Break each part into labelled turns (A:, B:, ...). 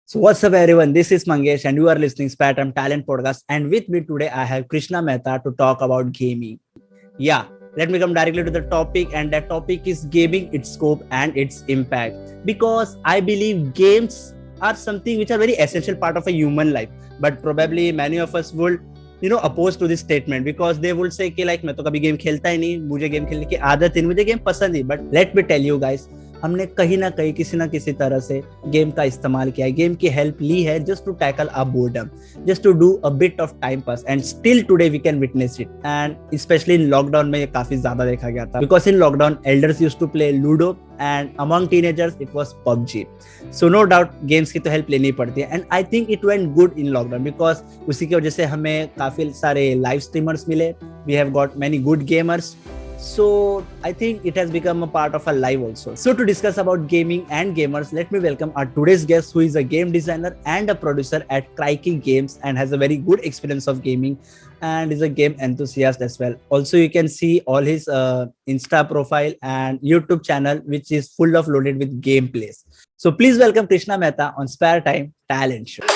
A: So what's up, everyone? This is Mangesh, and you are listening Spatam Talent Podcast. And with me today, I have Krishna Mehta to talk about gaming. Yeah, let me come directly to the topic, and that topic is gaming, its scope and its impact. Because I believe games are something which are very essential part of a human life. But probably many of us would oppose to this statement because they would say कि like मैं तो कभी game खेलता ही नहीं, मुझे game खेलने की आदत है, मुझे गेम पसंद ही. But let me tell you guys, हमने कहीं ना कहीं किसी ना किसी तरह से गेम का इस्तेमाल किया है, गेम की हेल्प ली है just to tackle a boredom, just to do a bit of time pass, and still today we can witness it. And specially in lockdown में ये काफी ज्यादा देखा गया था because in lockdown elders used to play ludo and among teenagers it was PUBG. So no doubt games की तो help लेनी पड़ती है, and I think it went good in lockdown because उसी की वजह से हमें काफी सारे लाइव स्ट्रीमर्स मिले. We have got many good gamers. So I think it has become a part of our life also. So to discuss about gaming and gamers, let me welcome our today's guest, who is a game designer and a producer at Crikey Games and has a very good experience of gaming and is a game enthusiast as well. Also, you can see all his Insta profile and YouTube channel, which is full of loaded with gameplays. So please welcome Krishna Mehta on Spare Time Talent Show.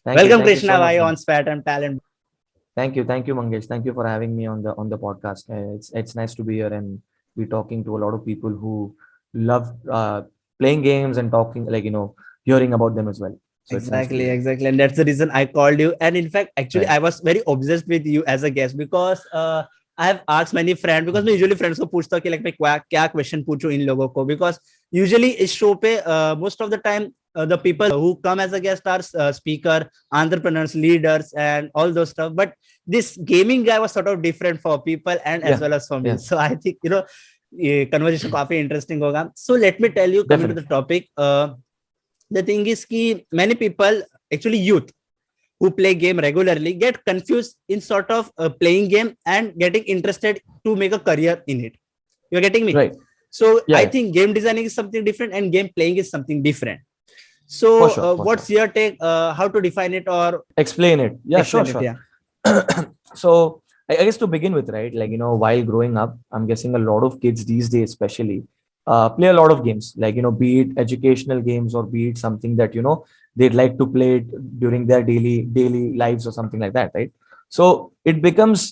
A: Welcome
B: Thank you
A: Krishna
B: so much,
A: bhai
B: man.
A: on Spare Time Talent.
B: Thank you, Mangesh. Thank you for having me on the podcast. It's nice to be here and be talking to a lot of people who love playing games and talking, hearing about them as well. So it's nice to be
A: Exactly,
B: here.
A: exactly. And that's the reason I called you. And in fact, actually,
B: Right.
A: I was very obsessed with you as a guest because I have asked many friends because मैं usually friends को पूछता हूँ कि like मैं क्या question पूछूं इन लोगों को because usually इस show पे most of the time the people who come as a guest are speaker, entrepreneurs, leaders, and all those stuff. But this gaming guy was sort of different for people and as
B: Yeah.
A: well as for me.
B: Yeah.
A: So I think ये conversation काफी interesting होगा. So let me tell you, coming to the
B: Definitely.
A: topic. The thing is कि many people, actually youth who play game regularly, get confused in sort of playing game and getting interested to make a career in it. You're getting me?
B: Right.
A: So
B: Yeah.
A: I
B: Yeah.
A: think game designing is something different and game playing is something different.
B: For
A: So
B: sure. For
A: what's
B: sure.
A: your take? How to define it or
B: Explain it. Yeah. Sure.
A: explain it?
B: Sure.
A: Yeah.
B: So I guess to begin with, right? While growing up, I'm guessing a lot of kids these days, especially, play a lot of games. Be it educational games or be it something that they'd like to play it during their daily lives or something like that, right? So it becomes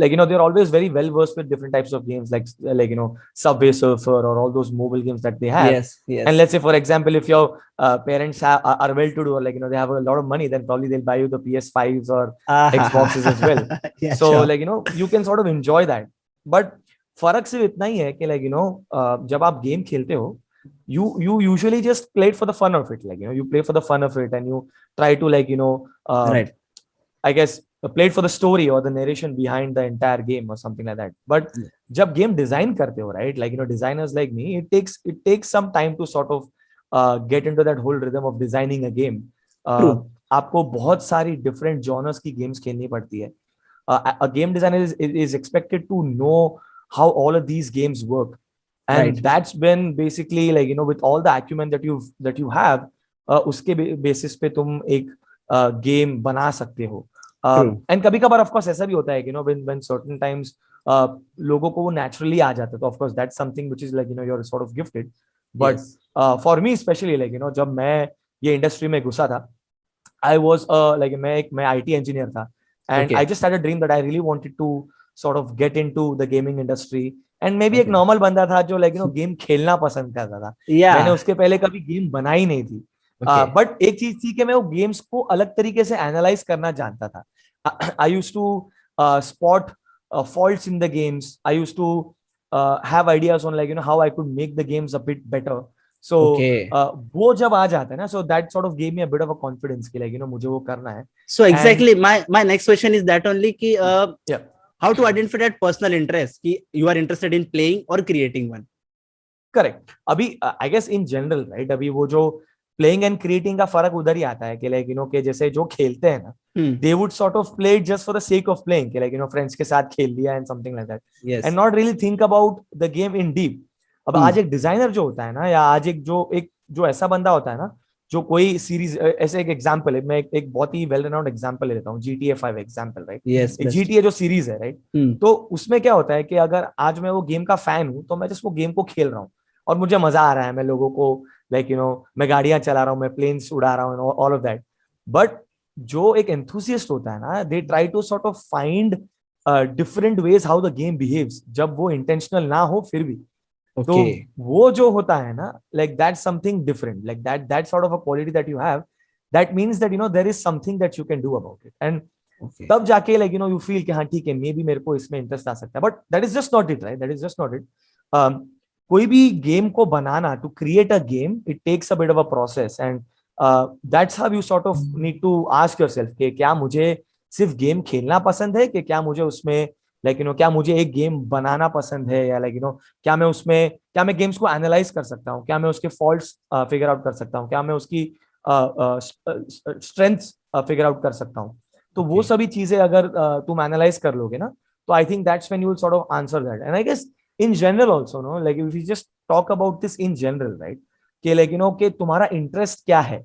B: they're always very well versed with different types of games, Subway Surfer or all those mobile games that they have.
A: Yes.
B: And
A: Yes.
B: let's say, for example, if your parents are well to do, or they have a lot of money, then probably they'll buy you the PS5s or Xboxes as well.
A: Yeah.
B: So
A: Sure.
B: you can sort of enjoy that. But फर्क सिर्फ इतना ही है कि जब आप game खेलते हो, you usually just play it for the fun of it. You play for the fun of it and you try to
A: Right.
B: I guess play it for the story or the narration behind the entire game or something like that. But जब game design करते हो, right, designers like me, it takes some time to sort of get into that whole rhythm of designing a game.
A: True.
B: आपको बहुत सारी different genres की games खेलनी पड़ती है. A game designer is expected to know how all of these games work, and
A: Right.
B: that's been basically with all the acumen that you have, उसके basis पे तुम एक game बना सकते हो.
A: True.
B: And कभी कभार of course ऐसा भी होता है कि when certain times लोगों को वो naturally आ जाता है, तो of course that's something which is you're sort of gifted. But
A: Yes.
B: for me especially जब मैं ये industry में घुसा था, I was मैं IT engineer था. And
A: Okay.
B: I just had a dream that I really wanted to sort of get into the gaming industry. And maybe एक
A: Okay.
B: normal बंदा था जो गेम खेलना पसंद करता था.
A: Yeah.
B: मैंने उसके पहले कभी गेम बनाई नहीं थी.
A: Okay.
B: But एक चीज थी कि मैं वो गेम्स को अलग तरीके से एनालाइज करना जानता था. I used to spot faults in the games. I used to have ideas on how I could make the games a bit better. So
A: Okay.
B: वो जब आ जाता है ना, so that sort of gave me a bit of a confidence कि मुझे वो करना है.
A: So exactly, my next question is that only कि
B: Yeah.
A: how to identify that personal interest कि you are interested in playing or creating one.
B: Correct. अभी I guess in general, right, अभी वो जो प्लेइंग एंड क्रिएटिंग का फर्क उधर ही आता है कि लाइक कि जैसे जो खेलते हैं ना,
A: Hmm.
B: they would sort of play it just for the sake of playing कि friends के साथ खेल लिया and something like that, and
A: Yes.
B: not really think about the game in deep. अब
A: Hmm.
B: आज एक डिजाइनर जो होता है ना, या आज एक जो ऐसा बंदा होता है ना, जो कोई सीरीज, ऐसे एक एग्जांपल है, मैं एक बहुत ही वेल रेनाउंड एग्जांपल ले लेता हूँ, GTA 5 एग्जांपल, राइट?
A: Yes,
B: एक
A: best.
B: GTA जो सीरीज है, राइट?
A: Hmm.
B: तो उसमें क्या होता है कि अगर आज मैं वो गेम का फैन हूँ, तो मैं जस्ट वो गेम को खेल रहा हूँ और मुझे मजा आ रहा है, मैं लोगों को मैं गाड़ियां चला रहा हूँ, मैं प्लेन्स उड़ा रहा हूँ, ऑल ऑफ दैट. बट जो एक एंथुसियस्ट होता है ना, they try to sort of find different ways how the game behaves, जब वो इंटेंशनल ना हो फिर भी. तो
A: Okay.
B: वो जो होता है ना, like that's something different, like that sort of a quality that you have, that means that there is something that you can do about it. And
A: Okay.
B: तब जाके यू फील कि हाँ ठीक है, मे बी मेरे को इसमें interest आ सकता है. But that is just not it, right? That is just not it. कोई भी गेम को बनाना, to create a game, it takes a bit of a process, and that's how you sort of need to ask yourself कि क्या मुझे सिर्फ game खेलना पसंद है, कि क्या मुझे उसमें क्या मुझे एक गेम बनाना पसंद है, या क्या मैं गेम्स को एनालाइज कर सकता हूँ, क्या मैं उसके फॉल्ट्स फिगर आउट कर सकता हूँ, क्या मैं उसकी स्ट्रेंथ्स फिगर आउट कर सकता हूँ. तो वो
A: Okay.
B: सभी चीजें अगर तुम एनालाइज कर लोगे ना, तो I think that's when you will sort of answer that. And I guess in general also, no, like if you just talk about this in general, right, कि कि तुम्हारा इंटरेस्ट क्या है.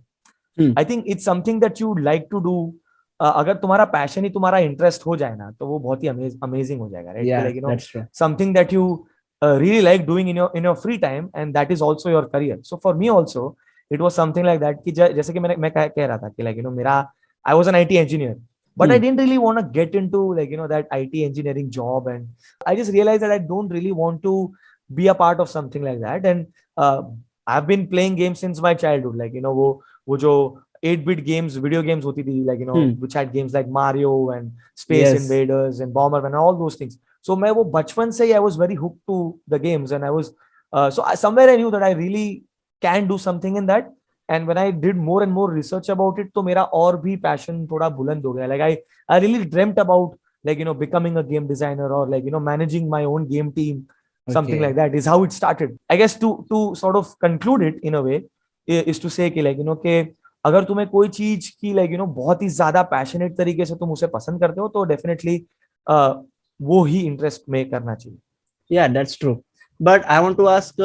A: Hmm.
B: I think it's something that you like to do. अगर तुम्हारा passion ही तुम्हारा interest हो जाए ना, तो वो बहुत ही अमेजिंग हो जाएगा, राइट?
A: Yeah,
B: कि
A: that's true.
B: Something that you really like doing in your free time, and that is also your career. So for me also, it was something like that कि जैसे कि मैं कह रहा था कि मेरा, I was an IT engineer, but I
A: Hmm.
B: didn't really want to get into that IT engineering job, and I just realized that I don't really want to be a part of something like that. And I've been playing games since my childhood, वो जो 8-bit games, video games होती थी,
A: Hmm.
B: which had games like Mario and Space
A: Yes.
B: Invaders and Bomberman and all those things. So मैं वो बचपन से ही I was very hooked to the games, and I was somewhere I knew that I really can do something in that. And when I did more and more research about it, तो मेरा और भी passion थोड़ा बुलंद हो गया. I really dreamt about becoming a game designer, or managing my own game team. Something like
A: Okay.
B: that is how it started. I guess to sort of conclude it in a way is to say कि कि अगर तुम्हें कोई चीज की बहुत ही ज्यादा passionate तरीके से तुम उसे पसंद करते हो, तो डेफिनेटली वो ही इंटरेस्ट में करना चाहिए.
A: Yeah, that's true. But I want to ask,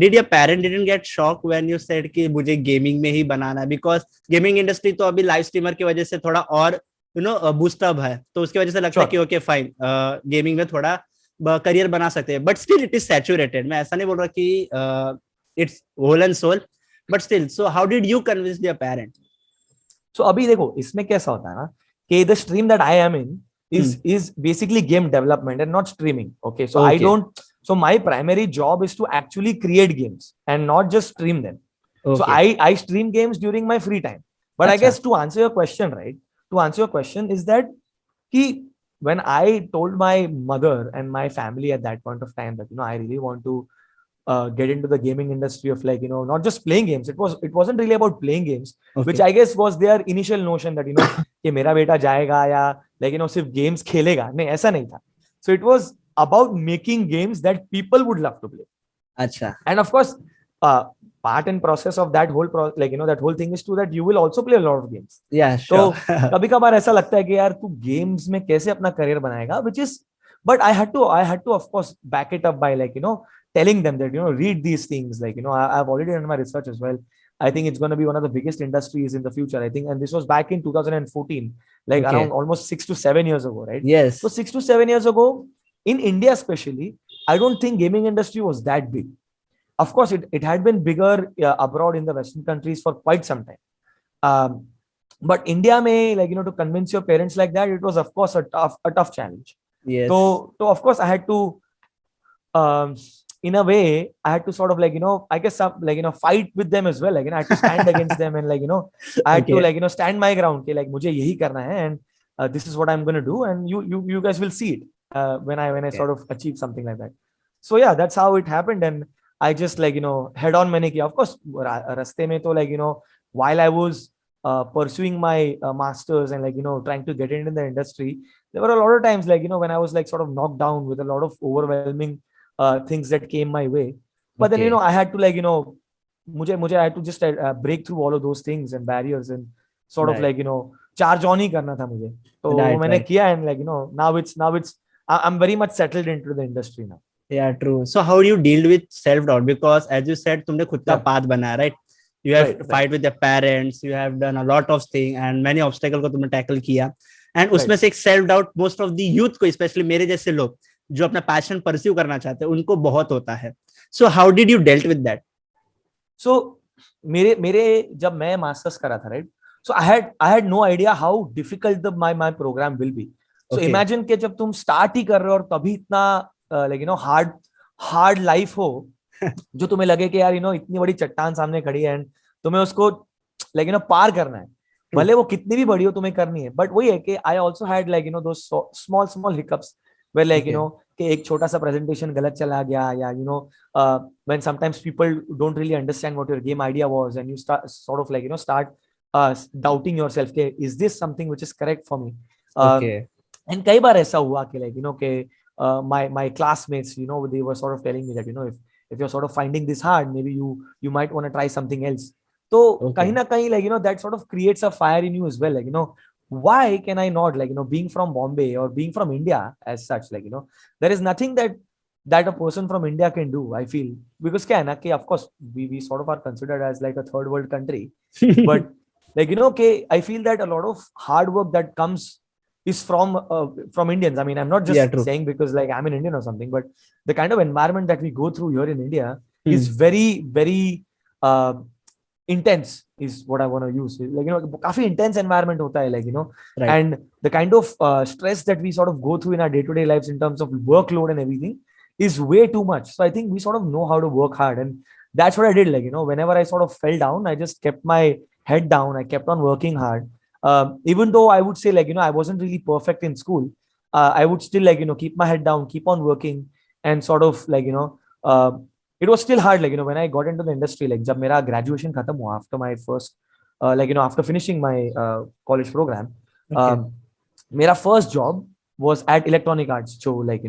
A: did your parent didn't get shocked when you said कि मुझे गेमिंग में ही बनाना है? Because गेमिंग इंडस्ट्री तो अभी लाइव स्ट्रीमर की वजह से थोड़ा और बूस्ट अप है, तो उसकी वजह से लगता है कि ओके फाइन, गेमिंग में थोड़ा करियर बना सकते हैं. But still it is saturated. मैं ऐसा नहीं बोल रहा कि it's whole and soul, but still. So how did you convince your parent?
B: So अभी देखो, इसमें कैसा होता है ना, कि the stream that I am in is basically game development and not streaming. Okay, so I
A: Okay.
B: don't, so my primary job is to actually create games and not just stream them. So
A: Okay.
B: I stream games during my free time. But I
A: अच्छा.
B: guess to answer your question, right, to answer your question is that ki when I told my mother and my family at that point of time that I really want to get into the gaming industry of not just playing games. It wasn't really about playing games, which
A: Okay.
B: I guess was their initial notion that कि मेरा बेटा जाएगा या सिर्फ games खेलेगा. नहीं, ऐसा नहीं था. So it was about making games that people would love to play.
A: अच्छा.
B: And of course, part and process of that whole that whole thing is to that you will also play a lot of games.
A: Yeah,
B: तो
A: sure.
B: कभी कभार ऐसा लगता है कि यार तू गेम्स में कैसे अपना करियर बनाएगा, which is, but I had to of course back it up by telling them that read these things, I've already done my research as well. I think it's going to be one of the biggest industries in the future, I think. And this was back in 2014, around
A: Okay.
B: almost 6 to 7 years ago, right?
A: Yes.
B: So 6 to 7 years ago, in India especially, I don't think gaming industry was that big. Of course, it had been bigger abroad in the Western countries for quite some time. But India may, to convince your parents like that, it was of course a tough challenge.
A: Yes.
B: So of course I had to, in a way, I had to sort of I guess fight with them as well. I had to stand against them, and I had
A: Okay.
B: to stand my ground. मुझे यही करना है, and this is what I'm gonna do, and you guys will see it when I
A: Okay.
B: sort of achieve something like that. So yeah, that's how it happened, and I just head on मैंने किया. Of course, रास्ते में तो while I was pursuing my masters and trying to get into the industry, there were a lot of times when I was sort of knocked down with a lot of overwhelming things that came my way. But then
A: Okay.
B: I had to मुझे I had to just break through all of those things and barriers and sort of
A: Right.
B: like charge on ही करना था मुझे, तो वो
A: Right.
B: मैंने
A: Right.
B: किया, and like now it's I'm very much settled into the industry now.
A: Yeah, true. So how do you deal with self-doubt? Because as you said, तुमने खुद का
B: Yeah,
A: path बनाया, right? You have
B: right,
A: to
B: right,
A: fight with your parents. You have done a lot of things and many obstacles को तुमने tackle किया. And
B: right.
A: उसमें से एक self doubt most of the youth को, especially मेरे जैसे लोग जो अपना passion pursue करना चाहते हैं, उनको बहुत होता है. So how did you dealt with that?
B: So मेरे जब मैं मास्टर्स करा था, right, so I had no idea how difficult my program will be. So
A: Okay.
B: imagine कि जब तुम स्टार्ट ही कर रहे हो और तभी इतना like हार्ड लाइफ हो, जो तुम्हें लगे कि यार इतनी बड़ी चट्टान सामने खड़ी है एंड तुम्हें उसको like पार करना है,
A: True.
B: भले वो कितनी भी बड़ी हो तुम्हें करनी है. बट वही है कि आई ऑल्सो हैड like दो small hiccups where like
A: Okay.
B: कि एक छोटा सा प्रेजेंटेशन गलत चला गया, या when sometimes people don't really understand what your game idea was and you start sort of like start doubting yourself कि is this something which is correct for me.
A: Okay.
B: And कई बार ऐसा हुआ कि like कि my classmates they were sort of telling me that if you're sort of finding this hard, maybe you might want to try something else. तो कहीं
A: Okay.
B: ना कहीं like that sort of creates a fire in you as well, like why can I not, like being from Bombay or being from India as such, like there is nothing that a person from India can do, I feel. Because क्या है ना कि of course we sort of are considered as like a third world country, but like कि I feel that a lot of hard work that comes is from Indians. I mean, I'm not
A: Yeah,
B: just
A: true.
B: saying because like I'm an Indian or something, but the kind of environment that we go through here in India is
A: Hmm.
B: very, very intense, is what I want to use. Like काफी intense environment होता है, like
A: Right.
B: and the kind of stress that we sort of go through in our day-to-day lives in terms of workload and everything is way too much. So I think we sort of know how to work hard, and that's what I did. Like whenever I sort of fell down, I just kept my head down. I kept on working hard. Even though I would say like I wasn't really perfect in school, I would still like keep my head down, keep on working, and sort of like uh, it was still hard. Like when I got into the industry, like जब मेरा graduation खत्म हुआ after my first like after finishing my college program,
A: Okay.
B: मेरा first job was at Electronic Arts, जो like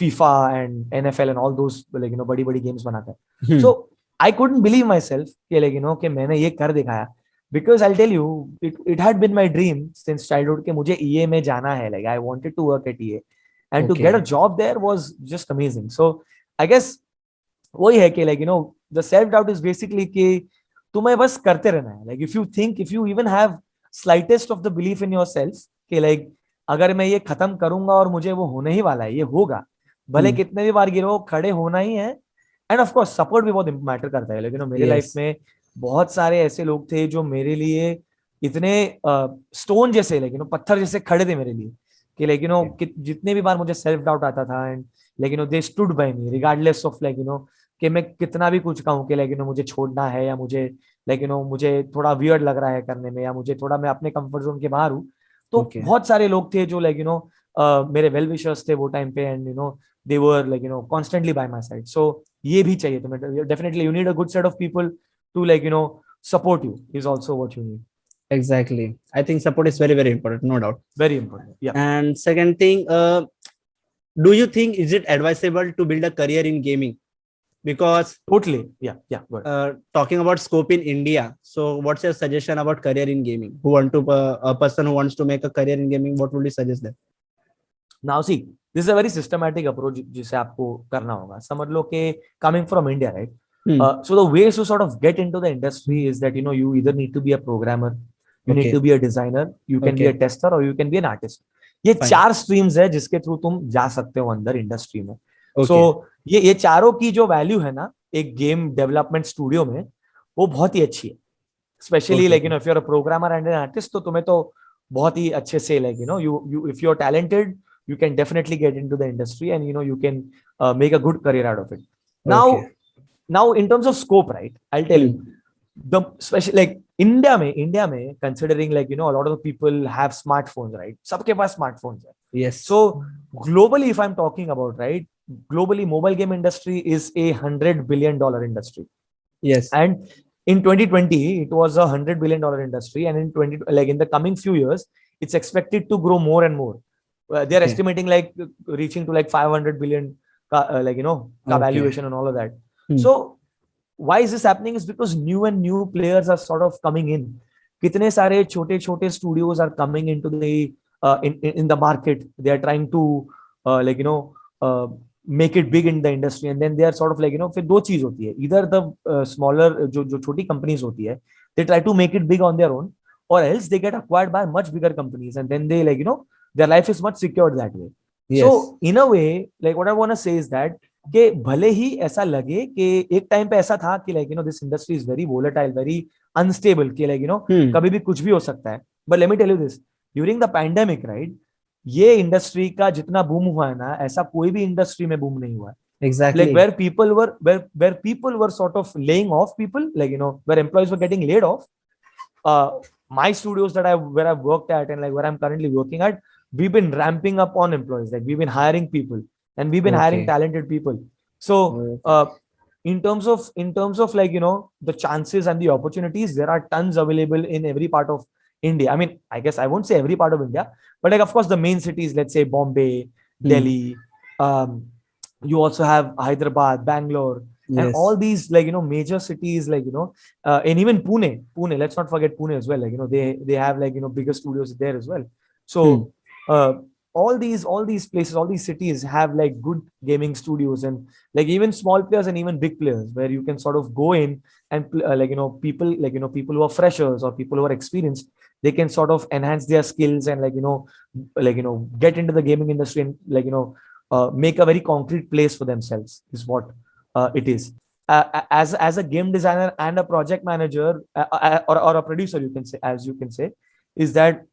B: FIFA and NFL and all those like बड़ी बड़ी games बनाता है.
A: Hmm.
B: So I couldn't believe myself कि like कि मैंने ये कर दिखाया, because I'll tell you it had been my dream since childhood कि मुझे EA में जाना है. Like I wanted to work at EA, and to get a
A: Okay.
B: job there was just amazing. So I guess वही है कि like the self doubt is basically कि तुम्हें बस करते रहना है. Like if you even have slightest of the belief in yourself कि like अगर मैं ये खत्म करूंगा और मुझे वो होने ही वाला है, ये होगा, भले
A: Hmm.
B: कितने भी बार गिरो, खड़े होना ही है. एंड ऑफ कोर्स सपोर्ट भी बहुत मैटर करता है. लेकिन मेरे लाइफ
A: Yes.
B: में बहुत सारे ऐसे लोग थे जो मेरे लिए इतने स्टोन जैसे, लेकिन पत्थर जैसे खड़े थे मेरे लिए कि लेकिन जितने भी बार मुझे सेल्फ डाउट आता था, एंड लेकिन they stood by me regardless of like कि मैं कितना भी कुछ कहूँ कि लेकिन मुझे छोड़ना है, या मुझे लेकिन मुझे थोड़ा वियर्ड लग रहा है करने में, या मुझे थोड़ा मैं अपने कंफर्ट जोन के बाहर हूँ. तो
A: Okay.
B: बहुत सारे लोग थे जो लाइक मेरे वेल विशर्स थे वो टाइम पे, and they were like constantly by my side. So ये भी चाहिए तुम्हें. Definitely you need a good set of people to like support you, is also what you need.
A: Exactly. I think support is very, very important, no doubt.
B: Very important. Yeah,
A: And second thing, do you think is it advisable to build a career in gaming? Because
B: totally. Yeah, good.
A: talking about scope in India, so what's your suggestion about career in gaming? Who want to a person who wants to make a career in gaming, what would you suggest them?
B: Now see, this is a very systematic approach जिसे आपको करना होगा. समझ लो कि coming from India, right?
A: Hmm.
B: So the ways to sort of get into the industry is that you either need to be a programmer, you need
A: Okay.
B: to be a designer, you can be a
A: Okay.
B: tester, or you can be an artist. ये
A: Fine.
B: 4 streams है जिसके through तुम जा सकते हो अंदर industry में.
A: Okay.
B: So ये चारों की जो वैल्यू है ना एक गेम डेवलपमेंट स्टूडियो में, वो बहुत ही अच्छी है. Specially
A: Okay.
B: Like if you are a programmer and an artist, तो तुम्हें तो बहुत ही अच्छे से like you if you are talented, you can definitely get into the industry, and you can make a good career out of it.
A: Okay.
B: Now in terms of scope, right, I'll tell you the special like India में considering like a lot of the people have smartphones, right? सबके पास smartphones है.
A: Yes.
B: So globally, if I'm talking about, right, globally mobile game industry is a $100 billion industry.
A: Yes.
B: And in 2020 it was a $100 billion industry, and in the coming few years it's expected to grow more and more. They're
A: Okay.
B: estimating like reaching to like 500 billion ka
A: Okay.
B: valuation and all of that.
A: Hmm.
B: So why is this happening is because new players are sort of coming in. कितने सारे छोटे छोटे studios are coming into the in the market. They are trying to like make it big in the industry, and then they are sort of like फिर दो चीज होती है, either the smaller जो छोटी companies होती है, they try to make it big on their own, or else they get acquired by much bigger companies, and then they like their life is much secured that way. So
A: Yes,
B: in a way, like what I want to say is that कि भले ही ऐसा लगे कि एक time पे ऐसा था कि like this industry is very volatile, very unstable, कि like कभी भी कुछ भी हो सकता है, but let me tell you this, during the pandemic, right, ये इंडस्ट्री का जितना बूम हुआ है ना, ऐसा कोई भी इंडस्ट्री में बूम नहीं हुआ है. Like
A: exactly.
B: where people were where people were sort of laying off people, like where employees were getting laid off. My studios that where I've worked at and like where I'm currently working at, we've been ramping up on employees. Like we've been hiring people and we've been hiring
A: Okay.
B: talented people. So
A: Okay.
B: in terms of like the chances and the opportunities, there are tons available in every part of India. I mean, I guess I won't say every part of India, but like of course the main cities, let's say Bombay, Delhi, um, you also have Hyderabad, Bangalore, and all
A: Yes.
B: these like major cities, like and even Pune, let's not forget Pune as well, like they have like bigger studios there as well. So uh, all these places, all these cities have like good gaming studios, and like even small players and even big players, where you can sort of go in and like people, like people who are freshers or people who are experienced, they can sort of enhance their skills and get into the gaming industry and like make a very concrete place for themselves, is what it is. As a game designer and a project manager, or a producer, you can say, as you can say, is that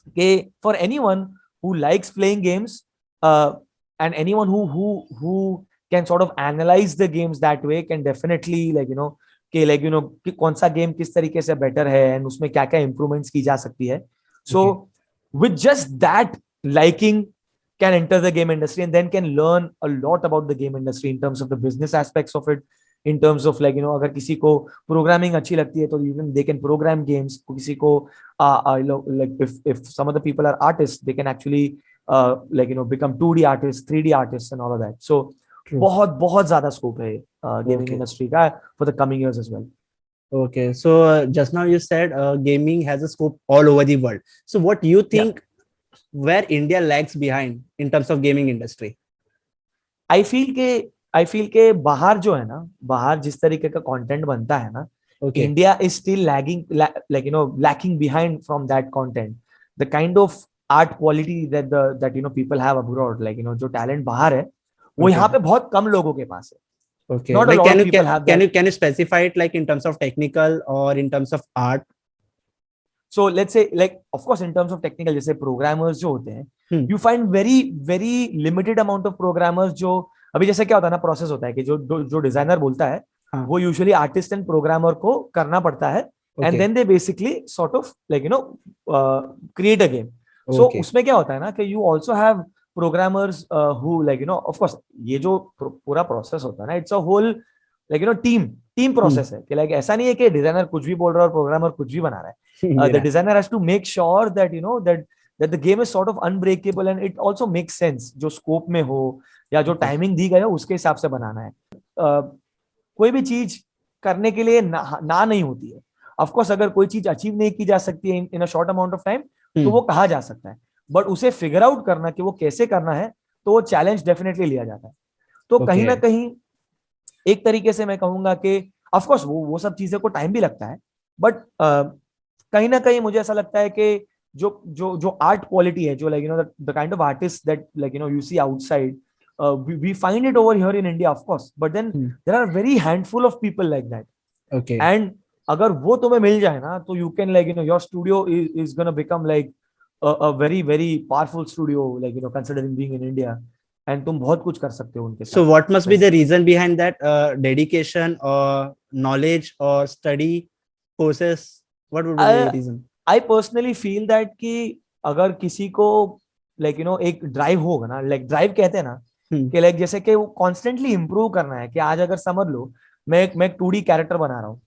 B: okay, for anyone who likes playing games, uh, and anyone who can sort of analyze the games that way, can definitely like कि कौन सा game किस तरीके से better है and उसमें क्या क्या improvements की जा सकती है. So
A: Okay.
B: with just that liking, can enter the game industry and then can learn a lot about the game industry in terms of the business aspects of it, in terms of like अगर किसी को programming अच्छी लगती है तो even they can program games. किसी को like if some of the people are artists, they can actually like become 2D artists, 3D artists and all of that. So
A: True.
B: बहुत बहुत ज्यादा स्कोप है गेमिंग
A: Okay.
B: इंडस्ट्री का for the coming years as well.
A: Okay. So just now you said gaming has a scope all over the world. So what do you
B: Yeah.
A: think where India lags behind in terms of gaming industry?
B: I feel के बाहर जो है ना, बाहर जिस तरीके का content बनता है ना,
A: Okay.
B: India is still lagging, like lacking behind from that content. The kind of art quality that people have abroad, like जो talent बाहर है, वो
A: Okay.
B: यहाँ पे बहुत कम लोगों के पास है.
A: Okay.
B: Not a
A: Like
B: lot
A: can
B: of
A: you
B: people have that.
A: can you specify it like in terms of technical or in terms of art?
B: So let's say, like of course in terms of technical, जैसे programmers जो होते हैं, you find very very limited amount of programmers. जो अभी जैसे क्या होता है ना, प्रोसेस होता है कि जो डिजाइनर बोलता है,
A: हाँ.
B: वो यूजुअली आर्टिस्ट एंड प्रोग्रामर को करना पड़ता है, and then they basically sort of like create a game. So उसमें क्या होता है ना कि you also have programmers who like of course ये जो पूरा प्रोसेस होता है ना, it's a whole like team process है कि लाइक ऐसा नहीं है कि डिजाइनर कुछ भी बोल रहा है और प्रोग्रामर कुछ भी बना रहा है. The designer has to make sure that that the game is sort of unbreakable and it also makes sense, जो स्कोप में हो या जो टाइमिंग दी गई है उसके हिसाब से बनाना है. कोई भी चीज करने के लिए ना नहीं होती है. ऑफ कोर्स अगर कोई चीज अचीव नहीं की जा सकती है in a short amount of time, तो वो कहा जा सकता है, बट उसे फिगर आउट करना कि वो कैसे करना है, तो वो चैलेंज डेफिनेटली लिया जाता है. तो कहीं ना कहीं एक तरीके से मैं कहूंगा कि ऑफ कोर्स वो सब चीजें को टाइम भी लगता है, बट कहीं ना कहीं मुझे ऐसा लगता है कि जो जो जो आर्ट क्वालिटी है, जो like the kind of artist that like you see outside, we find it over here in India, of course, but then there are very handful of people like that.
A: Okay.
B: And अगर वो तुम्हें मिल जाए ना, तो you can like your studio is gonna become like a very very powerful studio, like considering being in India, and तुम बहुत कुछ कर सकते हो उनके साथ.
A: So what must be the reason behind that? Dedication or knowledge or study courses? What would be the reason?
B: I personally feel that कि अगर किसी को like एक ड्राइव होगा ना, like ड्राइव कहते हैं ना, कि like जैसे कि वो कॉन्स्टेंटली इंप्रूव करना है, कि आज अगर समझ लो मैं एक 2D कैरेक्टर बना रहा हूँ,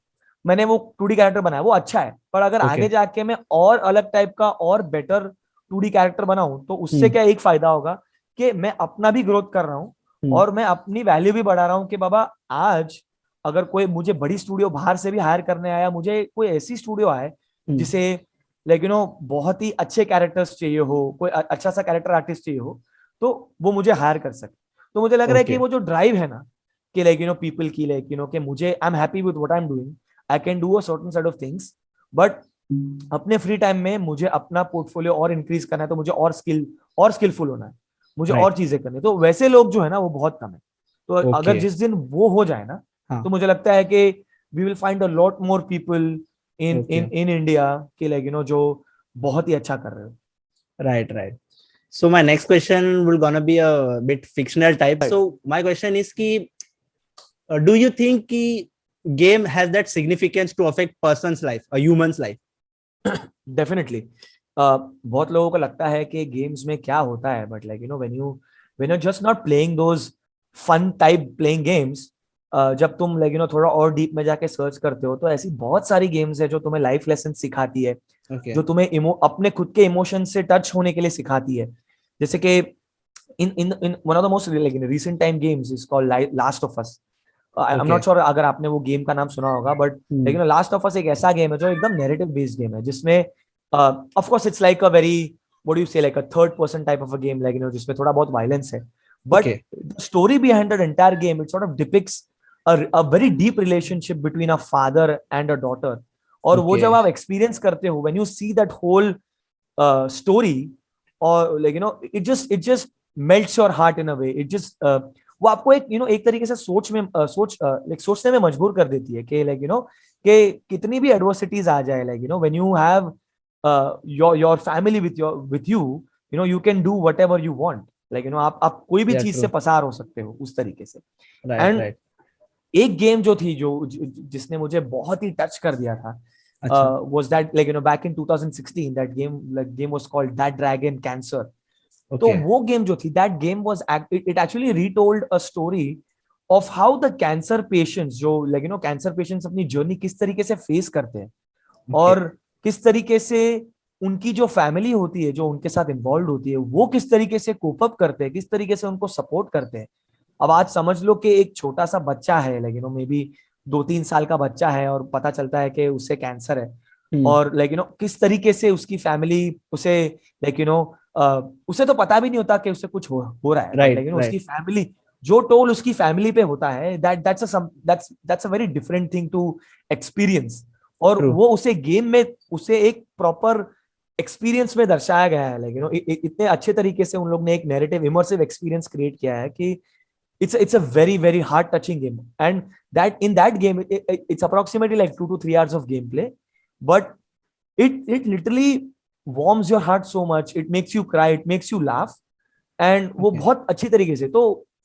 B: मैंने वो 2D कैरेक्टर बनाया, वो अच्छा है, पर अगर आगे जाके मैं और अलग टाइप का और बेटर 2D कैरेक्टर बनाऊं, तो उससे क्या एक फायदा होगा कि मैं अपना भी ग्रोथ कर रहा हूँ और मैं अपनी वैल्यू भी बढ़ा रहा हूँ, कि बाबा आज अगर कोई मुझे बड़ी स्टूडियो बाहर से भी हायर करने आया, मुझे कोई ऐसी स्टूडियो आए
A: हम्म,
B: जिसे बहुत ही अच्छे कैरेक्टर्स चाहिए हो, कोई अच्छा सा कैरेक्टर आर्टिस्ट चाहिए हो, तो वो मुझे हायर कर सके। तो मुझे लग रहा है कि
A: okay,
B: वो जो ड्राइव है ना, कि पीपल की कि मुझे I am happy with what I am doing, I can do a certain set of things, but अपने फ्री टाइम में मुझे अपना पोर्टफोलियो और इंक्रीज करना है, तो मुझे और स्किलफुल होना है, मुझे
A: right,
B: और चीजें करनी है। तो वैसे लोग जो है ना वो बहुत कम है। तो अगर
A: okay,
B: जिस दिन वो हो जाए ना,
A: हाँ,
B: तो मुझे लगता है कि we will find a lot more people
A: okay,
B: in India के जो बहुत ही अच्छा कर रहे हो।
A: right, right. So my next question will gonna be a bit fictional type.
B: Right.
A: So my question is कि do you think कि game has that significance to affect person's life, a human's life?
B: Definitely. बहुत लोगों को लगता है कि games में क्या होता है, but when you just not playing those fun type playing games, जब तुम थोड़ा और डीप में जाके सर्च करते हो, तो ऐसी बहुत सारी गेम्स है जो तुम्हें लाइफ लेसन सिखाती है,
A: Okay,
B: जो तुम्हें अपने खुद के इमोशन से टच होने के लिए सिखाती है। जैसे कि in one of the most recent time games is called last of us. I am not
A: okay,
B: sure अगर आपने वो गेम का नाम सुना होगा, but
A: hmm,
B: last of us एक ऐसा गेम है जो एकदम नैरेटिव बेस्ड गेम है, जिसमें of course it's like a very, what do you say, like a third person type of a game, जिसमें थोड़ा बहुत वायलेंस है, but
A: okay,
B: the story behind the entire game it sort of depicts a very deep relationship between a father and a daughter। और वो जब
A: okay,
B: आप experience करते हो, when you see that whole story, or it just melts your heart in a way, it just वो आपको एक एक तरीके से सोचने में मजबूर कर देती है कि कि कितनी भी एडवर्सिटीज आ जाए, when you have your family with you, you can do whatever you want, आप कोई भी
A: yeah,
B: चीज से
A: true,
B: पसार हो सकते हो उस तरीके से।
A: right,
B: एंड
A: right,
B: एक गेम जो थी जिसने मुझे बहुत ही टच कर दिया था,
A: अच्छा,
B: was that back in 2016, that game was called That Dragon Cancer। तो
A: okay,
B: वो गेम जो थी, that game was it actually retold a story of how the cancer patients, जो कैंसर पेशेंट्स अपनी जर्नी किस तरीके से फेस करते हैं,
A: okay,
B: और किस तरीके से उनकी जो फैमिली होती है जो उनके साथ इन्वॉल्व होती है, वो किस तरीके से कोप अप करते हैं, किस तरीके से उनको सपोर्ट करते हैं। अब आज समझ लो कि एक छोटा सा बच्चा है, मे बी 2-3 साल का बच्चा है, और पता चलता है कि उससे कैंसर है,
A: hmm,
B: और किस तरीके से उसकी फैमिली उसे, उसे तो पता भी नहीं होता कि उससे कुछ हो रहा है, बट
A: right, right,
B: उसकी फैमिली, जो टोल उसकी फैमिली पे होता है, that's a very different thing to experience. और
A: true,
B: वो उसे गेम में उसे एक प्रॉपर एक्सपीरियंस में दर्शाया गया है, इतने अच्छे तरीके से उन लोग ने एक नैरेटिव इमर्सिव एक्सपीरियंस क्रिएट किया है कि it's a very very heart touching game, and that in that game it's approximately like 2 to 3 hours of gameplay, but it literally warms your heart so much, it makes you cry, it makes you laugh, and वो
A: okay,
B: बहुत अच्छी तरीके से। तो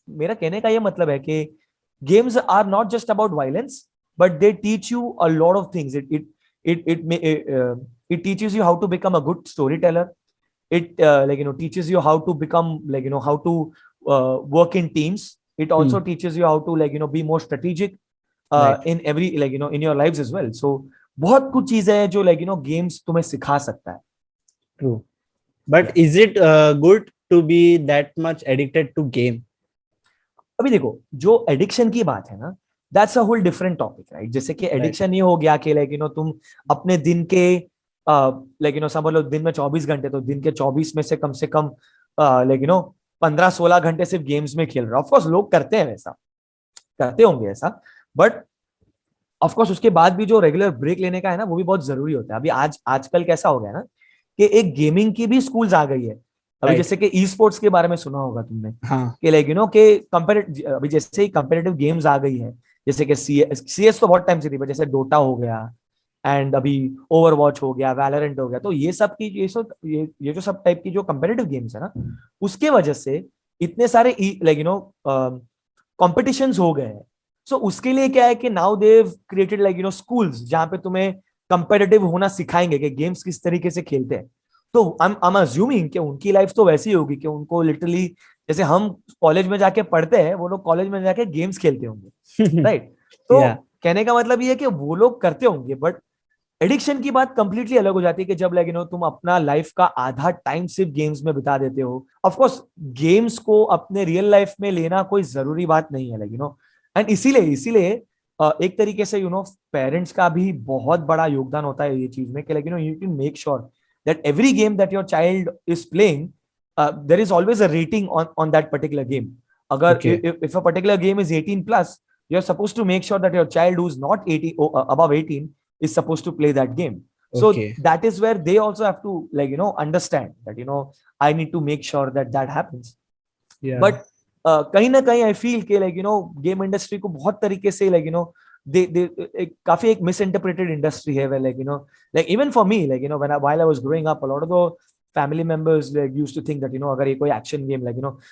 B: मेरा कहने का ये मतलब है कि games are not just about violence, but they teach you a lot of things। It teaches you how to become a good storyteller, it teaches you how to become, how to work in teams, it
A: hmm,
B: also teaches you how to be more strategic
A: right,
B: in every in your lives as well। So बहुत कुछ चीजें हैं जो games तुम्हें सिखा सकता है।
A: true. But
B: Yeah।
A: is it good to be that much addicted to game?
B: अभी देखो, जो एडिक्शन की बात है ना, that's a whole different topic, right. जैसे कि
A: Right,
B: एडिक्शन ये हो गया कि तुम अपने दिन के समझ लो दिन में 24 घंटे, तो दिन के 24 में से कम 15-16 घंटे सिर्फ गेम्स में खेल रहे हो। ऑफकोर्स लोग करते हैं वैसा, करते होंगे ऐसा, बट ऑफकोर्स उसके बाद भी जो रेगुलर ब्रेक लेने का है ना, वो भी बहुत जरूरी होता है। अभी आजकल कैसा हो गया ना, कि एक गेमिंग की भी स्कूल्स आ गई है। अभी
A: right,
B: जैसे कि ई स्पोर्ट्स के बारे में सुना होगा तुमने,
A: हाँ,
B: कि कि कंपेटिटिव, अभी जैसे ही कंपेटिटिव गेम्स आ गई है, जैसे कि सीएस तो बहुत टाइम से थी, but जैसे डोटा हो गया, एंड अभी ओवरवॉच हो गया, वैलोरेंट हो गया, तो ये सब की ये जो सब टाइप की जो कंपेटिटिव गेम्स है ना, उसके वजह से इतने सारे कॉम्पिटिशंस हो गए हैं। सो उसके लिए क्या है कि नाउ देव क्रिएटेड स्कूल्स, जहां पे तुम्हें कंपेटिटिव होना सिखाएंगे कि गेम्स किस तरीके से खेलते हैं। तो आई एम अज्यूमिंग कि उनकी लाइफ तो वैसी होगी कि उनको लिटरली, जैसे हम कॉलेज में जाके पढ़ते हैं, वो लोग कॉलेज में जाके गेम्स खेलते होंगे, राइट। तो
A: yeah,
B: कहने का मतलब ये है कि वो लोग करते होंगे, बट एडिक्शन की बात कंप्लीटली अलग हो जाती है, कि जब तुम अपना लाइफ का आधा टाइम सिर्फ गेम्स में बिता देते हो। ऑफ कोर्स गेम्स को अपने रियल लाइफ में लेना कोई जरूरी बात नहीं है, एंड इसीलिए इसीलिए एक तरीके से पेरेंट्स का भी बहुत बड़ा योगदान होता है ये चीज में कि like you can make sure that every game that your child is playing there is always a rating on that particular game. अगर
A: Okay.
B: if a particular game is 18 plus, you're supposed to make sure that your child who's not 18 above 18 is supposed to play that game. So
A: Okay.
B: that is where they also have to understand that I need to make sure that that happens.
A: Yeah.
B: But कहीं ना कहीं I feel के game industry को बहुत तरीके से दे काफी एक मिसइंटरप्रेटेड इंडस्ट्री है where even for me when while I was growing up, a lot of the family members used to think that अगर ये कोई action game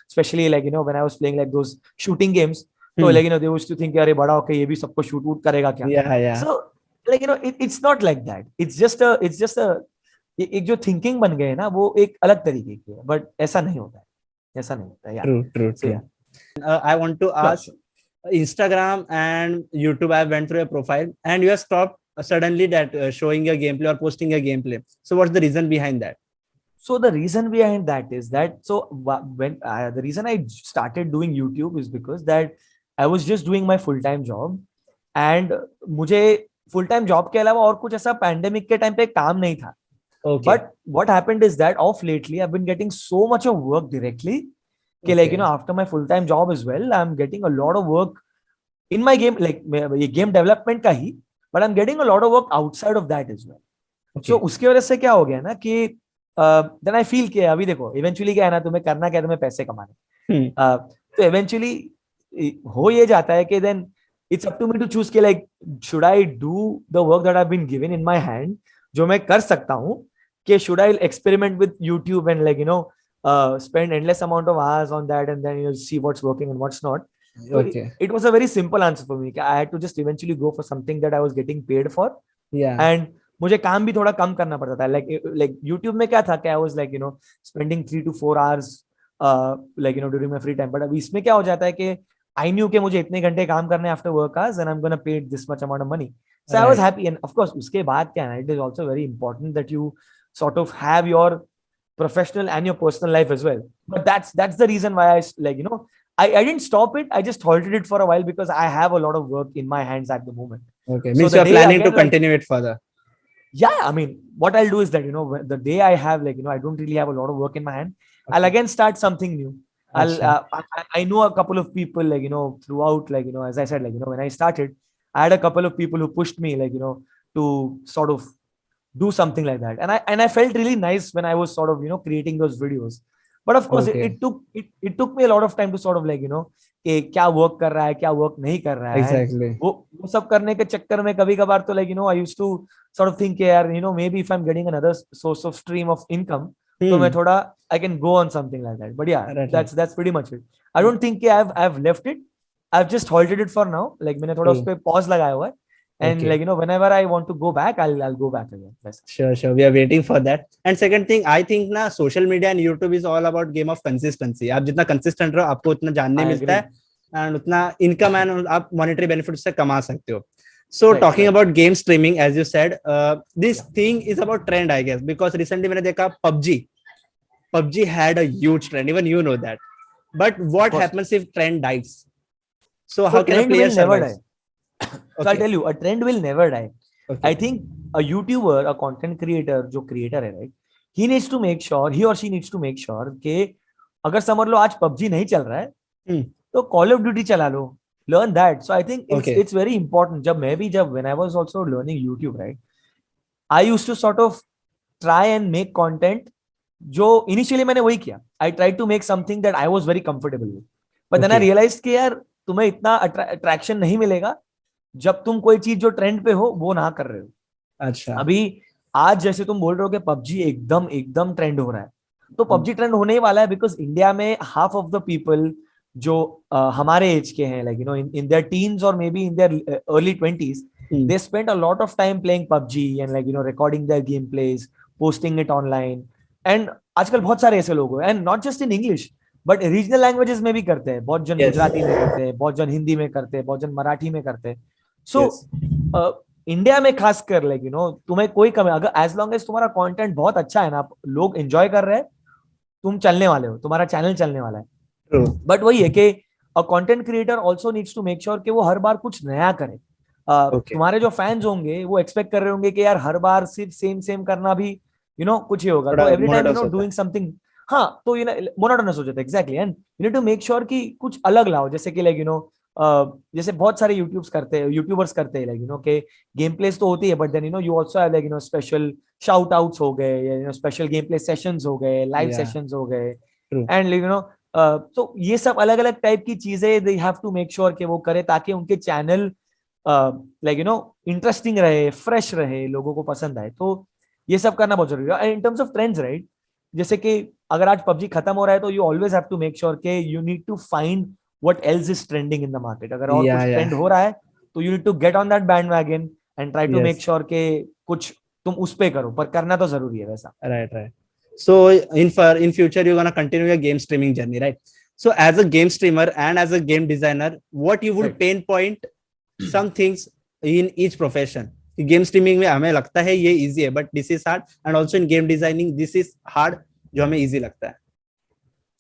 B: especially when I was playing those shooting games, तो they used to think अरे बड़ा होके ये भी सबको shoot वूट करेगा क्या.
A: Yeah.
B: So it's not like that. It's just a एक जो थिंकिंग बन गए ना वो एक अलग तरीके की है, बट ऐसा नहीं होता है.
A: True.
B: Yeah.
A: I want to ask, Instagram and YouTube, I went through your profile and you have stopped suddenly that showing your gameplay or posting your gameplay. So what's the reason behind that?
B: So the reason behind that is that when the reason I started doing YouTube is because that I was just doing my full-time job and मुझे full-time job के अलावा और कुछ ऐसा pandemic के time पे काम नहीं था.
A: Okay.
B: But what happened is that of lately I've been getting so much of work directly. Okay. After my full-time job as well, I'm getting a lot of work in my game, game development का ही, but I'm getting a lot of work outside of that as well. Okay. So उसकी वजह से क्या हो गया ना कि then I feel कि अभी देखो eventually क्या है ना, तुम्हें करना क्या है, तुम्हें पैसे कमाने. तो eventually हो ये जाता है कि then it's up to me to choose कि should I do the work that I've been given in my hand जो मैं कर सकता हूँ, कि should I experiment with YouTube and spend endless amount of hours on that and then see what's working and what's not.
A: Okay.
B: It was a very simple answer for me. I had to just eventually go for something that I was getting paid for.
A: Yeah.
B: And मुझे काम भी थोड़ा कम करना पड़ता था. Like YouTube में क्या था कि I was spending 3 to 4 hours during my free time. But अभी इसमें क्या हो जाता है कि I knew कि मुझे इतने घंटे काम करने after work hours and I'm gonna pay this much amount of money. So right. I was happy. And of course उसके बाद क्या है, it is also very important that you sort of have your professional and your personal life as well. But that's the reason why I didn't stop it. I just halted it for a while because I have a lot of work in my hands at the moment.
A: Okay. Means you're planning to continue it further.
B: Yeah. I mean, what I'll do is that, the day I have I don't really have a lot of work in my hand, okay. I'll again start something new. I know a couple of people throughout, as I said, when I started, I had a couple of people who pushed me, to sort of do something like that. And I felt really nice when I was sort of, creating those videos. But of course, okay. it took me a lot of time to sort of कि क्या work कर रहा है, क्या work नहीं कर रहा है.
A: Exactly.
B: वो सब करने के चक्कर में कभी कभार तो I used to sort of think यार maybe if I'm getting another source of stream of income, तो मैं थोड़ा I can go on something like that. But yeah, right. that's pretty much it. I don't think I've left it. I've just halted it for now. मैंने थोड़ा उस पे pause लगाया हुआ है. And okay. Whenever I want to go back, I'll go back again.
A: Sure. We are waiting for that. And second thing, I think ना social media and YouTube is all about game of consistency. आप जितना consistent रहो, आपको उतना जानने मिलता है, and उतना income and आप monetary benefits से कमा सकते हो. So right, talking about game streaming, as you said, this thing is about trend, I guess, because recently मैंने देखा PUBG had a huge trend. Even you know that. But what happens if trend dies? So how can a player survive?
B: So I'll tell you, a trend will never die. Okay. I think a YouTuber, a content creator, जो creator है, right? He or she needs to make sure कि अगर समझ लो आज PUBG नहीं चल रहा है, तो Call of Duty चला लो. Learn that. So I think it's very important. When I was also learning YouTube, right? I used to sort of try and make content. जो initially मैंने वही किया. I tried to make something that I was very comfortable with. But then I realized कि यार तुम्हें इतना attraction नहीं मिलेगा जब तुम कोई चीज जो ट्रेंड पे हो वो ना कर रहे हो.
A: अच्छा.
B: अभी आज जैसे तुम बोल रहे हो कि पबजी एकदम ट्रेंड हो रहा है, तो पबजी ट्रेंड होने ही वाला है बिकॉज इंडिया में हाफ ऑफ द पीपल जो हमारे एज के हैं इन देयर टीन्स और may be in their early 20s, they spend a lot of time playing PUBG and recording their game pledge, posting it online. And आजकल बहुत सारे ऐसे लोग हैं, and not just in English but regional languages में भी करते हैं. बहुत जन गुजराती में करते हैं, बहुत जन हिंदी में करते हैं, बहुत जन मराठी में करते हैं. सो इंडिया में खासकर तुम्हें कोई कमी, अगर एज लॉन्ग एज तुम्हारा कंटेंट बहुत अच्छा है ना, लोग एंजॉय कर रहे हैं, तुम चलने वाले हो, तुम्हारा चैनल चलने वाला है. बट वही है कि a content creator also needs to make sure कि वो हर बार कुछ नया करे.
A: Okay.
B: तुम्हारे जो फैंस होंगे वो एक्सपेक्ट कर रहे होंगे कि यार हर बार सिर्फ सेम सेम करना भी कुछ ही होगा, तो
A: थोड़ा
B: एवरी टाइम
A: मोनोटोनस होता
B: डूइंग समथिंग। हाँ, तो मोनोटोनस हो जाता है exactly, and you need to make sure कि कुछ अलग लाओ, जैसे कि जैसे बहुत सारे यूट्यूबर्स करते हैं के गेम प्लेस तो होती है, but then you also have special shout outs हो गए, या स्पेशल गेम प्ले सेशंस हो गए, लाइव
A: है। या
B: सेशंस हो गए,
A: ट्रू।
B: एंड तो ये सब अलग अलग टाइप की चीजें they have to make sure कि वो करे, ताकि उनके चैनल इंटरेस्टिंग रहे, फ्रेश रहे, लोगों को पसंद आए। तो ये सब करना बहुत जरूरी है in terms of trends, right? जैसे कि अगर आज पबजी खत्म हो रहा है, तो you always have to make sure के you need to find what else is trending in the market. अगर और
A: या
B: कुछ
A: या
B: ट्रेंड हो रहा है, तो you need to get on that bandwagon and try to make
A: yes.
B: Sure के कुछ तुम उस पे करो, पर करना तो जरूरी है वैसा।
A: Right, right. So in future you're gonna continue your game streaming journey, right? So as a game streamer and as a game designer, what you would
B: right.
A: pinpoint some things in each profession? Game streaming में हमें लगता है ये easy है, but this is hard, and also in game designing this is hard, जो हमें easy लगता है.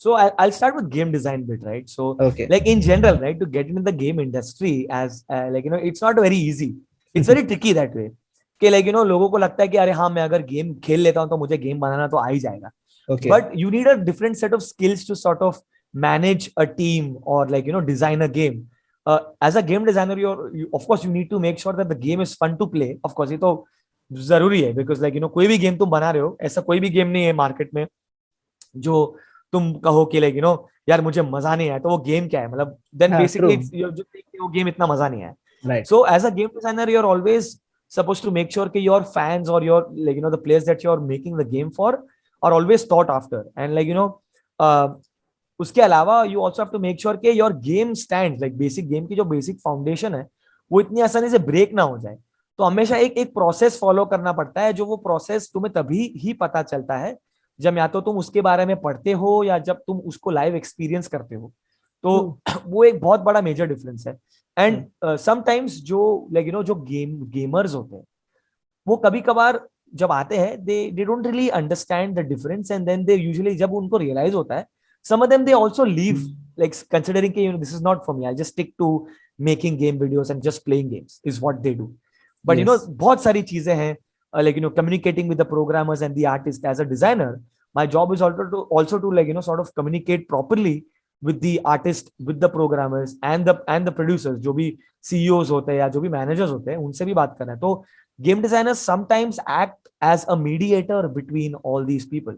B: So I'll start with game design bit, right? So
A: Okay.
B: like in general, right, to get into the game industry as it's not very easy. It's very tricky that way. कि लोगों को लगता है कि अरे हाँ, मैं अगर गेम खेल लेता हूँ तो मुझे गेम बनाना तो आ ही जाएगा.
A: Okay.
B: But you need a different set of skills to sort of manage a team or design a game. As a game designer, of course you need to make sure that the game is fun to play. Of course, ये तो जरूरी है, because कोई भी game तुम बना रहे हो, ऐसा कोई भी गेम नहीं है मार्केट में जो तुम कहो कि यार मुझे मजा नहीं आया, तो वो गेम क्या है? मतलब देन
A: हाँ,
B: बेसिकली
A: true.
B: वो गेम इतना मजा नहीं आया.
A: Right.
B: So as a game designer, you're always supposed to make sure that your fans or your the players that you're making the game for are always thought after, and uh, उसके अलावा you also have to make sure कि your game stands, like basic game की जो basic foundation है वो इतनी आसानी से break ना हो जाए. तो हमेशा एक एक प्रोसेस फॉलो करना पड़ता है, जो वो प्रोसेस तुम्हें तभी ही पता चलता है जब या तो तुम उसके बारे में पढ़ते हो या जब तुम उसको लाइव एक्सपीरियंस करते हो. तो
A: True.
B: वो एक बहुत बड़ा मेजर डिफरेंस है. And
A: Right.
B: समटाइम्स जो जो गेमर्स होते हैं, वो कभी कभार जब आते हैं, they don't really understand the difference, and then they usually जब उनको रियलाइज होता है, some of them they also leave, like considering कि this is not for me, I'll just stick to making game videos and just playing games is what they do. But
A: Yes.
B: बहुत सारी चीजें हैं, communicating with the programmers and the artists. As a designer, my job is also to sort of communicate properly with the artist, with the programmers and the producers, जो भी CEOs होते हैं या जो भी managers होते हैं, उनसे भी बात करना है. तो game designers sometimes act as a mediator between all these people.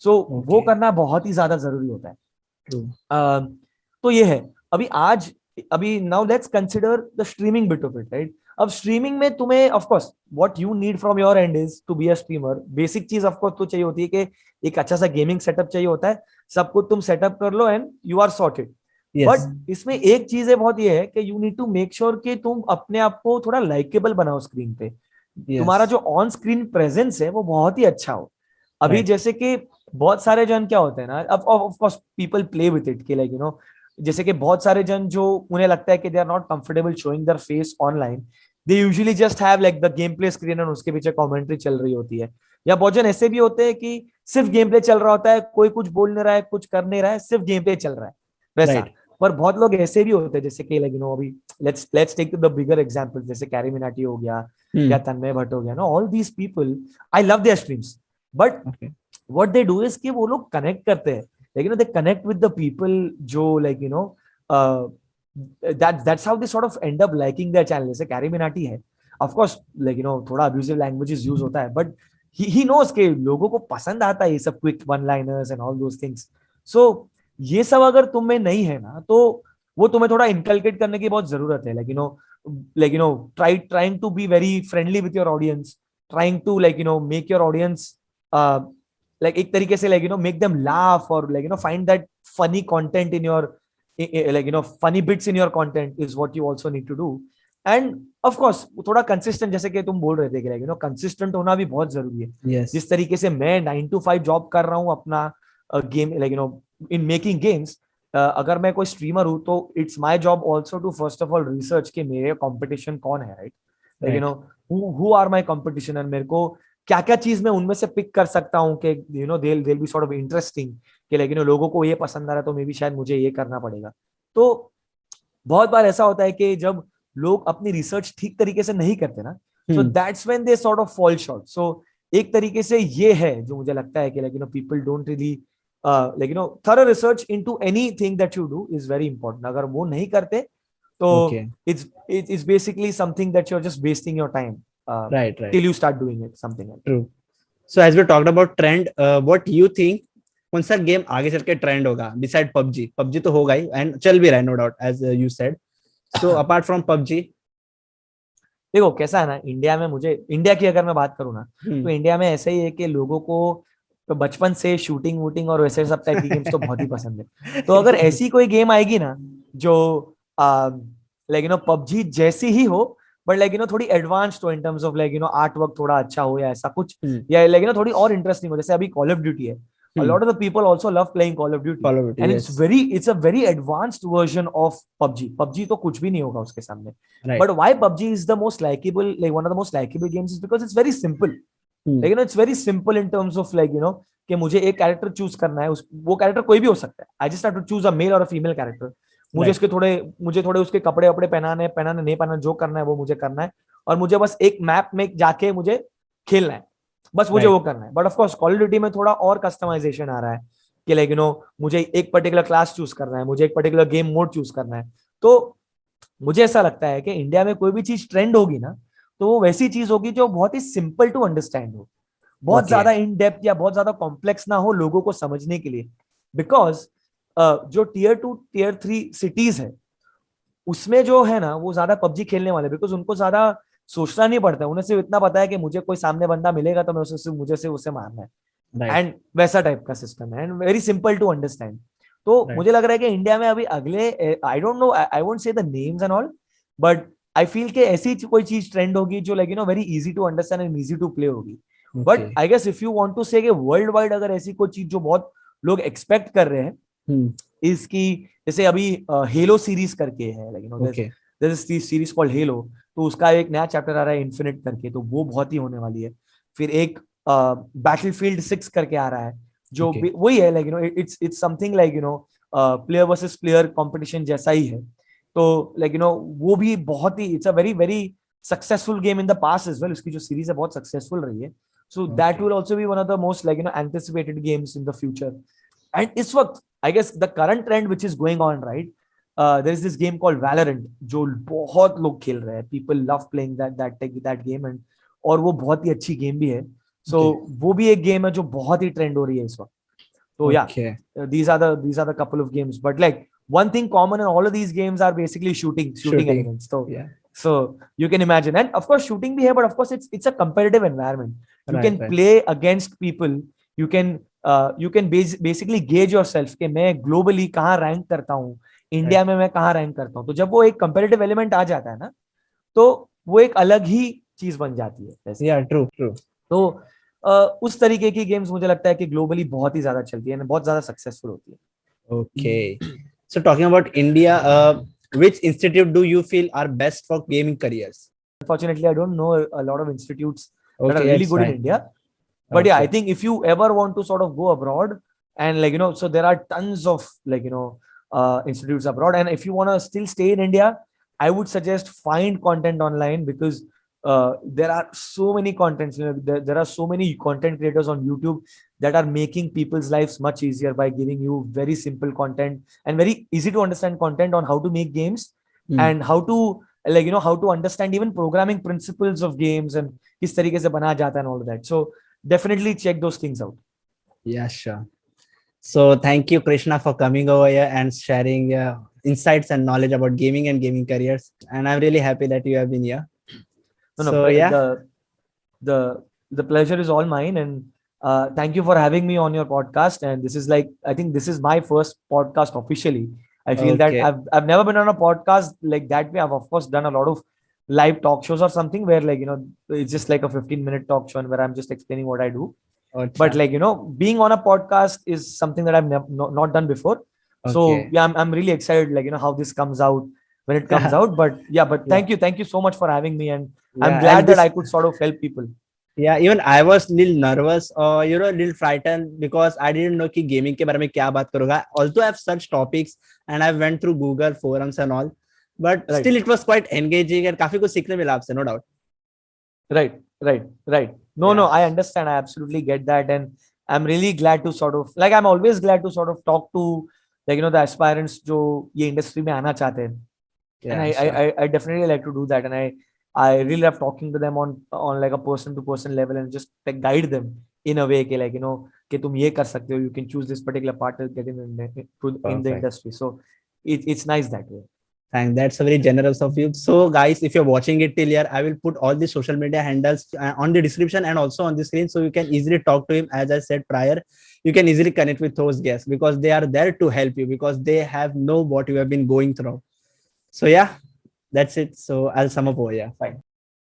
B: So वो
A: Okay.
B: करना बहुत ही ज्यादा जरूरी होता है.
A: True.
B: तो ये है. अभी now let's consider the streaming bit of it, right? अब स्ट्रीमिंग में तुम्हें of course what you need from your end is to be a streamer. Basic चीज ऑफ कोर्स तो चाहिए होती है कि एक अच्छा सा गेमिंग सेटअप चाहिए होता है. सब कुछ तुम सेटअप कर लो and you are sorted.
A: Yes.
B: But इसमें एक चीज है बहुत, ये है कि you need to make sure कि तुम अपने आप को थोड़ा लाइकेबल बनाओ स्क्रीन पे. तुम्हारा
A: Yes.
B: जो ऑन स्क्रीन प्रेजेंस है वो बहुत ही अच्छा हो. अभी
A: Right.
B: जैसे कि बहुत सारे जन क्या होते हैं ना, अब of course people play with it कि जैसे कि बहुत सारे जन जो उन्हें लगता है कि they are not comfortable showing their face online, they usually just have like the game play screen और उसके पीछे कमेंट्री चल रही होती है. या बहुत जन ऐसे भी होते हैं कि सिर्फ गेम प्ले चल रहा होता है, कोई कुछ बोल नहीं रहा है, कुछ कर नहीं रहा है, सिर्फ गेम प्ले चल रहा है वैसा.
A: Right.
B: पर बहुत लोग ऐसे भी होते हैं, जैसे कि अभी let's take the bigger example, जैसे कैरी मिनाटी हो गया या तन्मय भट्ट हो गया, no all these people, I love their streams, but
A: Okay.
B: What they do is कि वो लोग कनेक्ट करते हैं, they connect with the people जो that's how they sort of end up liking their channel. जैसे कैरी मिनाटी है, of course थोड़ा abusive languages use होता है, but he knows कि लोगों को पसंद आता है ये सब quick one liners and all those things. So ये सब अगर तुम में नहीं है ना, तो वो तुम्हें थोड़ा inculcate करने की बहुत जरूरत है. Trying to be very friendly with your audience, trying to make your audience एक तरीके से make them laugh or find that funny content in your funny bits in your content is what you also need to do. And of course थोड़ा consistent, जैसे कि तुम बोल रहे थे कि consistent होना भी बहुत जरूरी है.
A: Yes.
B: जिस तरीके से मैं 9 to 5 जॉब कर रहा हूँ अपना गेम in making games, अगर मैं कोई स्ट्रीमर हूँ तो it's my job also to first of all research कि मेरे कंपटीशन कौन है, right? Who are my competition, and मेरे को क्या क्या चीज मैं उनमें से पिक कर सकता हूँ कि they'll be sort of interesting कि लोगों को ये पसंद आ रहा है, तो मे बी शायद मुझे ये करना पड़ेगा. तो बहुत बार ऐसा होता है कि जब लोग अपनी रिसर्च ठीक तरीके से नहीं करते ना, so
A: Hmm.
B: that's when they sort of fall short. So एक तरीके से ये है जो मुझे लगता है कि people don't really thorough research into anything that you do is very important. अगर वो नहीं करते तो
A: Okay.
B: it's basically something that you're just wasting your time
A: Right. Right.
B: till you start doing it, something like that.
A: True. So as we talked about trend, what you think कौन सा game आगे चल के trend होगा beside PUBG? PUBG तो होगा ही and चल भी रहा है no doubt as you said. So apart from PUBG,
B: देखो कैसा है ना, इंडिया में, मुझे इंडिया की अगर मैं बात करूँ ना, तो इंडिया में ऐसा ही है कि लोगों को तो बचपन से शूटिंग वूटिंग और वैसे सब टाइप की गेम्स तो बहुत ही पसंद है. तो अगर ऐसी कोई गेम आएगी ना जो पबजी जैसी ही हो, बट थोड़ी एडवांस्ड हो in terms of art work थोड़ा अच्छा हो या ऐसा कुछ, या थोड़ी और इंटरेस्टिंग हो, जैसे अभी कॉल ऑफ ड्यूटी है. A lot of the people also love playing Call of Duty, and
A: yes.
B: it's a very advanced version of PUBG. PUBG तो कुछ भी नहीं होगा उसके सामने.
A: Right.
B: But why PUBG is the most likable, like one of the most likable games, is because it's very simple. It's very simple in terms of कि मुझे एक कैरेक्टर चूज करना है, वो कैरेक्टर कोई भी हो सकता है. I just have to choose a male or a female character. मुझे थोड़े उसके कपड़े वपड़े पहनाने नहीं पहनाने, जो करना है वो मुझे करना है, और मुझे बस एक मैप में जाके मुझे खेलना है, बस मुझे वो करना है. But of course call of duty में थोड़ा और कस्टमाइजेशन आ रहा है कि मुझे एक पर्टिकुलर क्लास चूज करना है, मुझे एक पर्टिकुलर गेम मोड चूज करना है. तो मुझे ऐसा लगता है कि इंडिया में कोई भी चीज ट्रेंड होगी ना, तो वो वैसी चीज होगी जो बहुत ही सिंपल टू अंडरस्टैंड हो, बहुत ज्यादा इन डेप्थ या बहुत ज्यादा कॉम्प्लेक्स ना हो लोगों को समझने के लिए. बिकॉज जो टीयर 2 टीयर 3 सिटीज है, उसमें जो है ना वो ज्यादा पबजी खेलने वाले, बिकॉज उनको ज्यादा सोचना नहीं पड़ता है. उन्हें सिर्फ इतना पता है कि मुझे कोई सामने बंदा मिलेगा तो मैं मुझे से उसे मारना है, एंड वैसा टाइप का सिस्टम है, and very simple to understand. तो मुझे लग रहा है कि इंडिया में अभी अगले, I don't know, I won't say the names and all, but I feel कि ऐसी कोई चीज ट्रेंड होगी जो very easy to understand and easy to play होगी. But I guess if you want to say world wide अगर ऐसी कोई चीज जो बहुत लोग एक्सपेक्ट कर रहे हैं, इसकी, जैसे अभी हेलो सीरीज करके है, there is this series called hello, तो उसका एक नया चैप्टर आ रहा है इन्फिनिट करके, तो वो बहुत ही होने वाली है. फिर एक बैटलफील्ड 6 करके आ रहा है, जो वही है, it's something player versus player competition जैसा ही है. तो वो भी बहुत ही, it's a very very successful game in the past as well. उसकी जो सीरीज है बहुत सक्सेसफुल रही है. So that will also be one of the most anticipated games in the future. And इस वक्त I guess the current trend which is going on, right, there is this game called Valorant जो बहुत लोग खेल रहे हैं. People love playing that game, and और वो बहुत ही अच्छी गेम भी है. So वो भी एक गेम है जो बहुत ही ट्रेंड हो रही है इस वक्त. तो these are the couple of games, but one thing common in all of these games are basically shooting elements. So you can imagine, and of course shooting भी है, but of course it's a competitive environment. You can play against people. You can basically gauge yourself कि मैं globally कहाँ rank करता हूँ, India में मैं कहाँ रैंक करता हूँ. तो जब वो एक कंपेटिटिव एलिमेंट आ जाता है ना, तो वो एक अलग ही चीज बन जाती है.
A: ट्रू.
B: तो उस तरीके की गेम्स मुझे लगता है कि ग्लोबली बहुत ही ज्यादा चलती है, बहुत ज्यादा सक्सेसफुल होती है.
A: Okay. So talking about India, which institute do you feel are best for gaming careers?
B: Unfortunately, I don't know a lot of institutes that are really good in India. But I think if you ever want to sort of go abroad, and so there are tons of institutes abroad, and if you want to still stay in India, I would suggest find content online, because there are so many contents. There are so many content creators on YouTube that are making people's lives much easier by giving you very simple content and very easy to understand content on how to make games and how to how to understand even programming principles of games and किस तरीके से बना जाता है and all of that. So definitely check those things out.
A: Yeah, sure. So thank you, Krishna, for coming over here and sharing insights and knowledge about gaming and gaming careers. And I'm really happy that you have been here.
B: The pleasure is all mine, and thank you for having me on your podcast. And this is I think this is my first podcast officially. I feel that I've never been on a podcast like that way. I've of course done a lot of live talk shows or something where it's just like a 15-minute talk show and where I'm just explaining what I do. But being on a podcast is something that I've not done before. So yeah, I'm really excited how this comes out when it comes out. But thank you so much for having me, and I'm glad that I could sort of help people.
A: Yeah, even I was little nervous or little frightened because I didn't know कि gaming के बारे में क्या बात करूँगा. Although I've searched topics and I went through Google forums and all, but
B: Right.
A: still it was quite engaging and काफी कुछ सीखने मिला आपसे, no doubt.
B: Right. No,
A: Yeah.
B: I understand. I absolutely get that. And I'm really glad to sort of, like, I'm always glad to sort of talk to, like, the aspirants जो ये industry में आना चाहते हैं. And
A: Yeah, sure.
B: I definitely like to do that. And I really love talking to them on like a person to person level and just like guide them in a way, like, कि तुम ये कर सकते हो, you can choose this particular part to get in the
A: Perfect.
B: industry. So it's nice that way.
A: Thank. That's very generous of you. So, guys, if you're watching it till here, I will put all the social media handles on the description and also on the screen, so you can easily talk to him. As I said prior, you can easily connect with those guests because they are there to help you because they have know what you have been going through. So, yeah, that's it. So, I'll sum up over here. Fine.